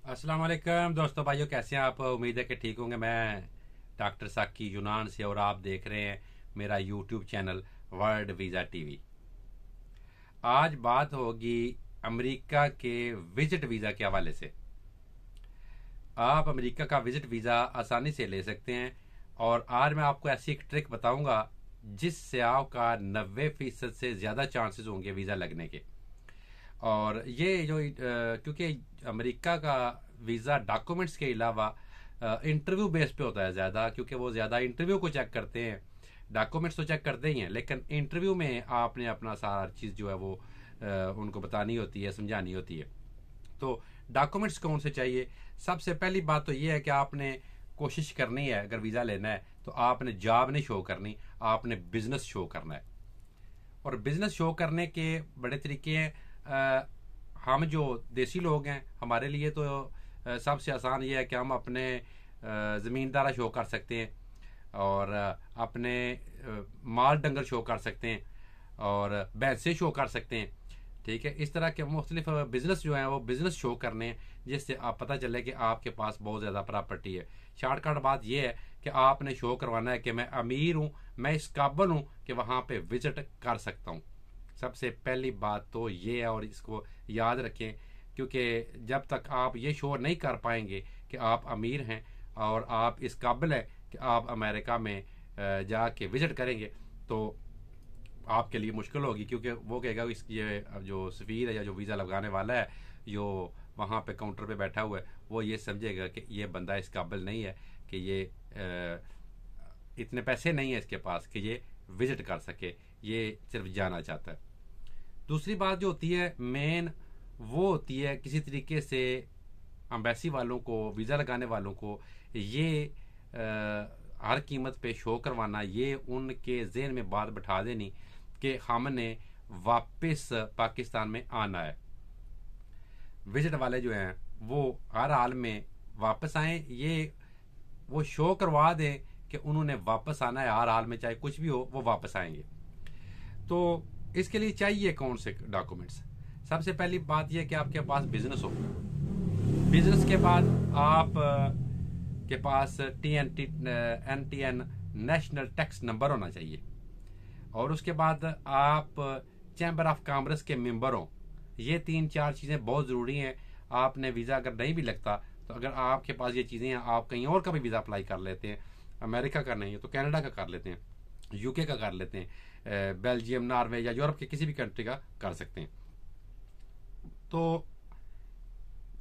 अस्सलाम वालेकुम दोस्तों भाइयों, कैसे हैं आप? उम्मीद है कि ठीक होंगे। मैं डॉक्टर साकी यूनान से और आप देख रहे हैं मेरा YouTube channel world visa TV. आज बात होगी अमेरिका के विजिट वीज़ा के हवाले से। आप अमेरिका का विजिट वीज़ा आसानी से ले सकते हैं और आज मैं आपको ऐसी एक ट्रिक बताऊंगा जिससे आपका 90% से ज़्यादा चांसेस होंगे वीज़ा लगने के। और ये जो क्योंकि अमेरिका का वीज़ा डॉक्यूमेंट्स के अलावा इंटरव्यू बेस पे होता है ज़्यादा, क्योंकि वो ज़्यादा इंटरव्यू को चेक करते हैं। डॉक्यूमेंट्स तो चेक करते ही हैं, लेकिन इंटरव्यू में आपने अपना सारा चीज़ जो है वो उनको बतानी होती है, समझानी होती है। तो डॉक्यूमेंट्स कौन से चाहिए? सबसे पहली बात तो ये है कि आपने कोशिश करनी है, अगर वीज़ा लेना है तो आपने जॉब नहीं शो करनी, आपने बिजनेस शो करना है। और बिजनेस शो करने के बड़े तरीके हैं। हम जो देसी लोग हैं, हमारे लिए तो सबसे आसान ये है कि हम अपने ज़मींदारा शो कर सकते हैं और अपने माल डंगर शो कर सकते हैं और भैंसे शो कर सकते हैं। ठीक है, इस तरह के मुख्तलिफ बिजनेस जो हैं वो बिजनेस शो करने हैं, जिससे आप पता चले कि आपके पास बहुत ज़्यादा प्रॉपर्टी है। शॉर्टकट बात यह है कि आपने शो करवाना है कि मैं अमीर हूँ, मैं इस काबिल हूँ कि वहाँ पे विजिट कर सकता हूँ। सबसे पहली बात तो ये है और इसको याद रखें, क्योंकि जब तक आप ये शो नहीं कर पाएंगे कि आप अमीर हैं और आप इस काबिल हैं कि आप अमेरिका में जाके विजिट करेंगे, तो आपके लिए मुश्किल होगी। क्योंकि वो कहेगा ये जो सफ़ीर है या जो वीज़ा लगाने वाला है, जो वहाँ पे काउंटर पे बैठा हुआ है, वो ये समझेगा कि ये बंदा इस काबिल नहीं है, कि ये इतने पैसे नहीं है इसके पास कि ये विजिट कर सके, ये सिर्फ जाना चाहता है। दूसरी बात जो होती है मेन, वो होती है किसी तरीके से अम्बेसी वालों को, वीज़ा लगाने वालों को ये हर कीमत पे शो करवाना, ये उनके जहन में बात बैठा देनी कि हमने वापस पाकिस्तान में आना है। विजिट वाले जो हैं वो हर हाल में वापस आए, ये वो शो करवा दें कि उन्होंने वापस आना है हर हाल में, चाहे कुछ भी हो वो वापस आएंगे। तो इसके लिए चाहिए कौन से डॉक्यूमेंट्स? सबसे पहली बात यह कि आपके पास बिजनेस हो। बिजनेस के बाद आप के पास NTN नेशनल टैक्स नंबर होना चाहिए, और उसके बाद आप चैम्बर ऑफ कॉमर्स के मेंबर हो। ये 3-4 चीज़ें बहुत ज़रूरी हैं। आपने वीज़ा अगर नहीं भी लगता तो अगर आपके पास ये चीज़ें हैं, आप कहीं और का भी वीज़ा अप्लाई कर लेते हैं। अमेरिका का नहीं है तो कनाडा का कर लेते हैं, UK का कर लेते हैं, बेल्जियम, नॉर्वे या यूरोप के किसी भी कंट्री का कर सकते हैं। तो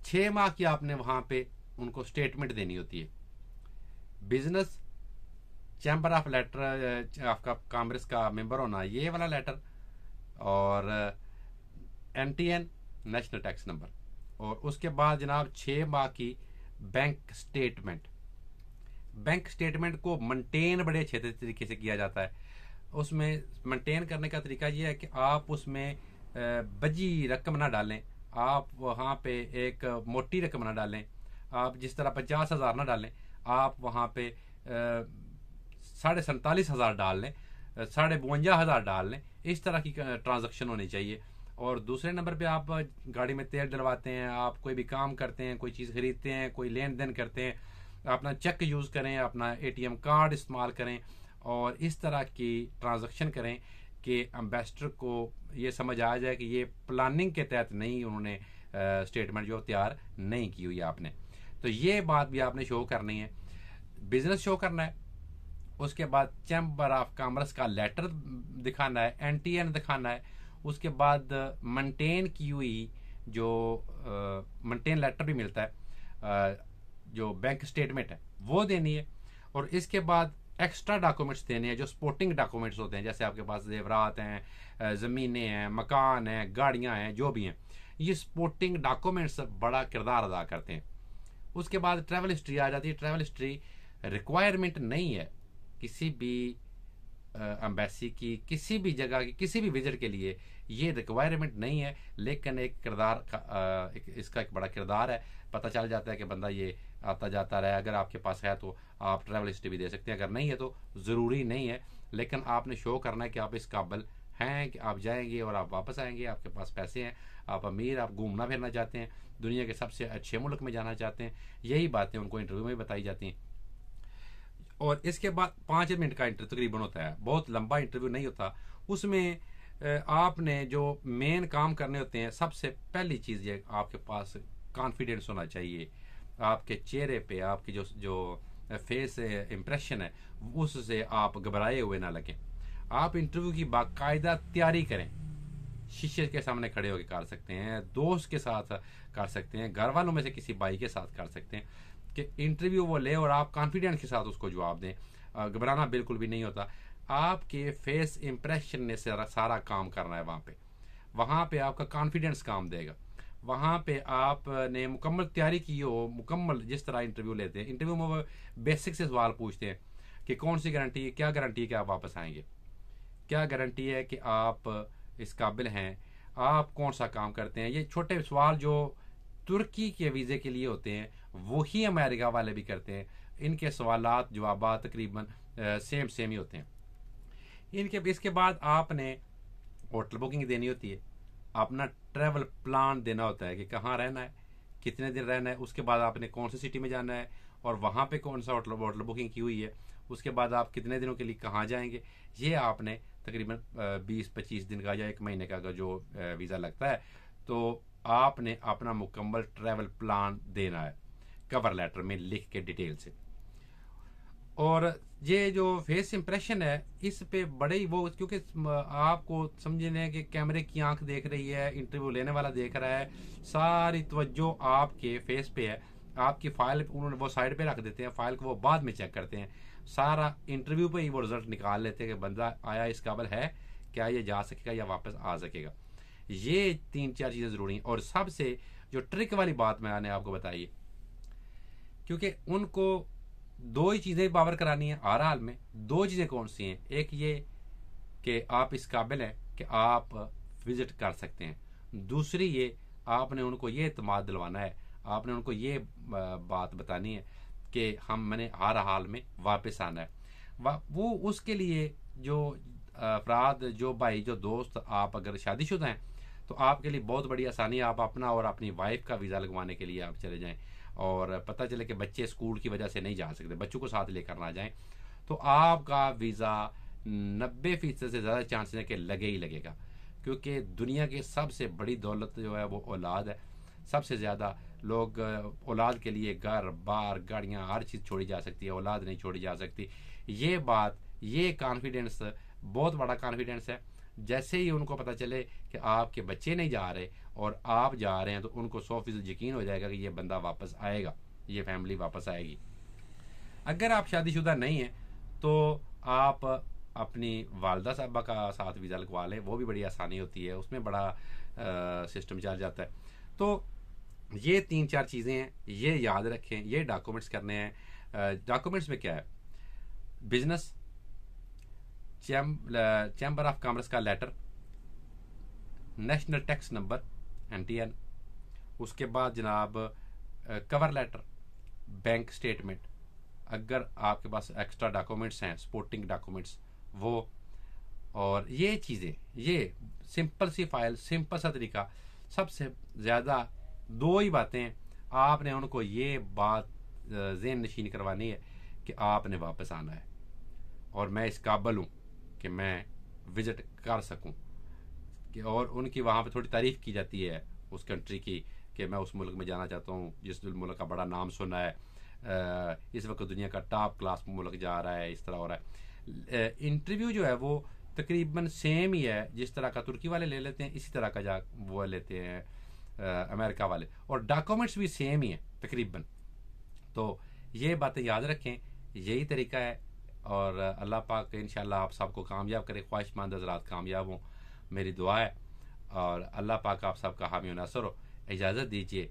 6 माह की आपने वहाँ पे उनको स्टेटमेंट देनी होती है। बिजनेस, चैम्बर ऑफ लेटर, आपका कांग्रेस का मेंबर होना, ये वाला लेटर, और NTN नेशनल टैक्स नंबर, और उसके बाद जनाब 6 माह की बैंक स्टेटमेंट। बैंक स्टेटमेंट को मेंटेन बड़े अच्छे तरीके से किया जाता है। उसमें मेंटेन करने का तरीका ये है कि आप उसमें बजी रकम ना डालें, आप वहाँ पे एक मोटी रकम ना डालें। आप जिस तरह 50,000 ना डालें, आप वहाँ पे 47,500 डाल लें, 52,500 डाल लें। इस तरह की ट्रांजैक्शन होनी चाहिए। और दूसरे नंबर पे आप गाड़ी में तेल डलवाते हैं, आप कोई भी काम करते हैं, कोई चीज़ खरीदते हैं, कोई लेन देन करते हैं, अपना चेक यूज़ करें, अपना ATM कार्ड इस्तेमाल करें और इस तरह की ट्रांजैक्शन करें कि एम्बेसडर को ये समझ आ जाए कि ये प्लानिंग के तहत नहीं, उन्होंने स्टेटमेंट जो तैयार नहीं की हुई आपने। तो ये बात भी आपने शो करनी है। बिजनेस शो करना है, उसके बाद चैम्बर ऑफ कॉमर्स का लेटर दिखाना है, NTN दिखाना है, उसके बाद मेंटेन की हुई जो मेंटेन लेटर भी मिलता है, जो बैंक स्टेटमेंट है वो देनी है। और इसके बाद एक्स्ट्रा डॉक्यूमेंट्स देने हैं जो सपोर्टिंग डॉक्यूमेंट्स होते हैं, जैसे आपके पास जेवरात हैं, ज़मीनें हैं, मकान हैं, गाड़ियां हैं, जो भी हैं, ये सपोर्टिंग डॉक्यूमेंट्स बड़ा किरदार अदा करते हैं। उसके बाद ट्रैवल हिस्ट्री आ जाती है। ट्रैवल हिस्ट्री रिक्वायरमेंट नहीं है किसी भी एम्बेसी की, किसी भी जगह की, किसी भी विजिट के लिए ये रिक्वायरमेंट नहीं है, लेकिन एक किरदार का इसका एक बड़ा किरदार है। पता चल जाता है कि बंदा ये आता जाता रहा है। अगर आपके पास है तो आप ट्रैवल हिस्ट्री भी दे सकते हैं, अगर नहीं है तो ज़रूरी नहीं है, लेकिन आपने शो करना है कि आप इस काबिल हैं कि आप जाएंगे और आप वापस आएंगे, आपके पास पैसे हैं, आप अमीर, आप घूमना फिरना चाहते हैं, दुनिया के सबसे अच्छे मुल्क में जाना चाहते हैं, यही बातें उनको इंटरव्यू में बताई जाती हैं। और इसके बाद 5 मिनट का इंटरव्यू तकरीबन होता है, बहुत लंबा इंटरव्यू नहीं होता। उसमें आपने जो मेन काम करने होते हैं, सबसे पहली चीज़ ये आपके पास कॉन्फिडेंस होना चाहिए। आपके चेहरे पे आपकी जो फेस इम्प्रेशन है उससे आप घबराए हुए ना लगें। आप इंटरव्यू की बाकायदा तैयारी करें, शीशे के सामने खड़े होकर कर सकते हैं, दोस्त के साथ कर सकते हैं, घर वालों में से किसी भाई के साथ कर सकते हैं कि इंटरव्यू वो ले और आप कॉन्फिडेंस के साथ उसको जवाब दें। घबराना बिल्कुल भी नहीं होता। आपके फेस इंप्रेशन ने सारा काम करना है वहाँ पे आपका कॉन्फिडेंस काम देगा। वहाँ पे आपने मुकम्मल तैयारी की हो, मुकम्मल जिस तरह इंटरव्यू लेते हैं, इंटरव्यू में वो बेसिक से सवाल पूछते हैं कि कौन सी गारंटी है, क्या गारंटी है कि आप वापस आएंगे, क्या गारंटी है कि आप इस काबिल हैं, आप कौन सा काम करते हैं। ये छोटे सवाल जो तुर्की के वीज़े के लिए होते हैं वही अमेरिका वाले भी करते हैं। इनके सवालात जवाबात तकरीबन सेम ही होते हैं। इसके बाद आपने होटल बुकिंग देनी होती है, अपना ट्रैवल प्लान देना होता है कि कहाँ रहना है, कितने दिन रहना है, उसके बाद आपने कौन सी सिटी में जाना है और वहाँ पे कौन सा होटल बुकिंग की हुई है, उसके बाद आप कितने दिनों के लिए कहाँ जाएंगे। ये आपने तकरीबन 20-25 दिन का या 1 महीने का जो वीज़ा लगता है, तो आपने अपना मुकम्मल ट्रैवल प्लान देना है कवर लेटर में लिख के डिटेल से। और ये जो फेस इंप्रेशन है इस पे बड़े ही वो, क्योंकि आपको समझने कि कैमरे की आंख देख रही है, इंटरव्यू लेने वाला देख रहा है, सारी तवज्जो आपके फेस पे है। आपकी फाइल उन्होंने वो साइड पे रख देते हैं, फाइल को वो बाद में चेक करते हैं, सारा इंटरव्यू पे ही वो रिजल्ट निकाल लेते हैं कि बंदा आया इस काबिल है, क्या ये जा सकेगा या वापस आ सकेगा। ये 3-4 चीज़ें ज़रूरी हैं। और सबसे जो ट्रिक वाली बात मैंने आपको बताई है, क्योंकि उनको 2 ही चीज़ें पावर करानी है हर हाल में। 2 चीज़ें कौन सी हैं? एक ये कि आप इस काबिल हैं कि आप विजिट कर सकते हैं, दूसरी ये आपने उनको ये एतमाद दिलवाना है, आपने उनको ये बात बतानी है कि मैंने हर हाल में वापस आना है। वो उसके लिए जो अफराद, जो भाई, जो दोस्त, आप अगर शादीशुदा हैं तो आपके लिए बहुत बड़ी आसानी है। आप अपना और अपनी वाइफ का वीज़ा लगवाने के लिए आप चले जाएं, और पता चले कि बच्चे स्कूल की वजह से नहीं जा सकते, बच्चों को साथ लेकर ना जाएं, तो आपका वीज़ा 90% से ज़्यादा चांसेस है कि लगे ही लगेगा। क्योंकि दुनिया की सबसे बड़ी दौलत जो है वो औलाद है। सबसे ज़्यादा लोग औलाद के लिए घर बार गाड़ियाँ हर चीज़ छोड़ी जा सकती है, औलाद नहीं छोड़ी जा सकती। ये बात, ये कॉन्फिडेंस बहुत बड़ा कॉन्फिडेंस है। जैसे ही उनको पता चले कि आपके बच्चे नहीं जा रहे और आप जा रहे हैं, तो उनको 100% यकीन हो जाएगा कि ये बंदा वापस आएगा, ये फैमिली वापस आएगी। अगर आप शादीशुदा नहीं हैं तो आप अपनी वालदा साहबा का साथ वीज़ा लगवा लें, वो भी बड़ी आसानी होती है, उसमें बड़ा सिस्टम चल जाता है। तो ये 3-4 चीज़ें हैं, ये याद रखें, ये डॉक्यूमेंट्स करने हैं। डॉक्यूमेंट्स में क्या है? बिजनेस, चैम्बर ऑफ कॉमर्स का letter, national tax number NTN, उसके बाद जनाब कवर लेटर, बैंक स्टेटमेंट, अगर आपके पास एक्स्ट्रा डॉक्यूमेंट्स हैं, सपोर्टिंग डॉक्यूमेंट्स, वो। और ये चीज़ें, ये सिंपल सी फाइल, सिंपल सा तरीका। सबसे ज़्यादा 2 ही बातें आपने उनको ये बात ज़हन नशीन करवानी है कि आपने वापस आना है और मैं इस काबिल हूँ कि मैं विज़िट कर सकूँ। और उनकी वहाँ पे थोड़ी तारीफ़ की जाती है उस कंट्री की कि मैं उस मुल्क में जाना चाहता हूँ जिस मुल्क का बड़ा नाम सुना है, इस वक्त दुनिया का टॉप क्लास मुल्क जा रहा है, इस तरह हो रहा है। इंटरव्यू जो है वो तकरीबन सेम ही है, जिस तरह का तुर्की वाले ले लेते हैं इसी तरह का वो लेते हैं अमेरिका वाले, और डॉक्यूमेंट्स भी सेम ही है तकरीबन। तो ये बातें याद रखें, यही तरीका है। और अल्लाह पाक इंशाल्लाह आप सबको कामयाब करे, ख्वाहिशमंद हज़रात कामयाब हों, मेरी दुआ है। और अल्लाह पाक आप सबका हामी नासर हो। इजाज़त दीजिए,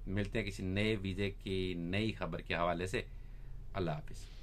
मिलते हैं किसी नए वीज़े की नई खबर के हवाले से। अल्लाह हाफिज़।